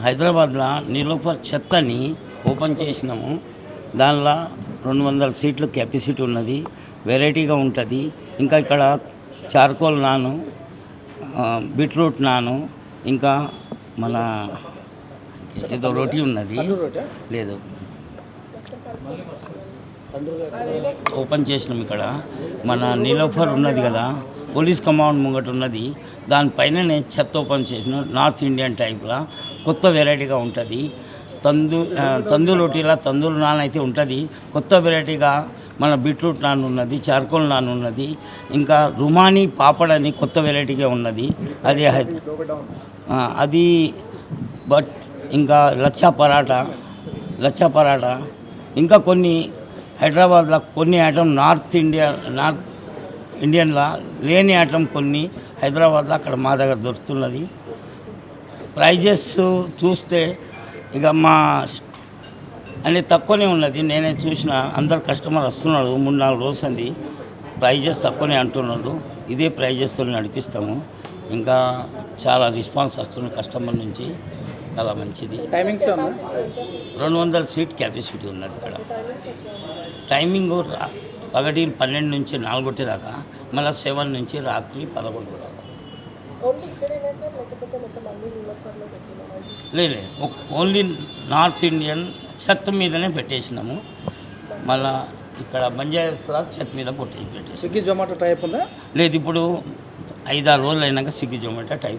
హైదరాబాద్లో నిలోఫర్ చెత్తని ఓపెన్ చేసినాము. దానిలో 200 సీట్లు కెపాసిటీ ఉన్నది. వెరైటీగా ఉంటుంది. ఇంకా ఇక్కడ చార్కోల్ నాను, బీట్రూట్ నాను, ఇంకా మన ఏదో రోటీ ఉన్నది లేదు ఓపెన్ చేసినాం. ఇక్కడ మన నిలోఫర్ ఉన్నది కదా, పోలీస్ కమాండ్ ముంగట ఉన్నది, దానిపైననే చెత్త ఓపెన్ చేసిన నార్త్ ఇండియన్ టైప్లో కొత్త వెరైటీగా ఉంటుంది. తందూరు రోటీలా తందూరు నాన్ అయితే ఉంటుంది. కొత్త వెరైటీగా మన బీట్రూట్ నాన్ ఉన్నది, చార్కోల్ నాన్ ఉన్నది, ఇంకా రుమానీ పాపడ్ అని కొత్త వెరైటీగా ఉన్నది. అది బట్ ఇంకా లచ్చా పరాటా ఇంకా కొన్ని హైదరాబాద్లో కొన్ని ఐటమ్ నార్త్ ఇండియన్లో లేని ఐటమ్ కొన్ని హైదరాబాద్లో అక్కడ మా దగ్గర దొరుకుతున్నది. ప్రైజెస్ చూస్తే ఇక మా అన్నీ తక్కువనే ఉన్నది. నేనే చూసిన అందరు కస్టమర్ వస్తున్నారు. 3-4 రోజులు అంది ప్రైజెస్ తక్కువనే అంటున్నారు. ఇదే ప్రైజెస్తో నడిపిస్తాము. ఇంకా చాలా రెస్పాన్స్ వస్తుంది కస్టమర్ నుంచి, చాలా మంచిది. టైమింగ్స్ 200 సీట్ కెపాసిటీ ఉన్నది ఇక్కడ. టైమింగ్ పగటి 12 నుంచి 4 దాకా, మళ్ళీ 7 నుంచి రాత్రి 11 దాకా. లేదు, ఓన్లీ నార్త్ ఇండియన్ చెత్త మీదనే పెట్టేసినాము. మళ్ళీ ఇక్కడ బంజారా చెత్త మీద పెట్టేసి స్విగ్గీ జొమాటో టైప్ ఉందా? లేదు, ఇప్పుడు 5-6 రోజులు అయినాక స్విగ్గీ జొమాటో టైప్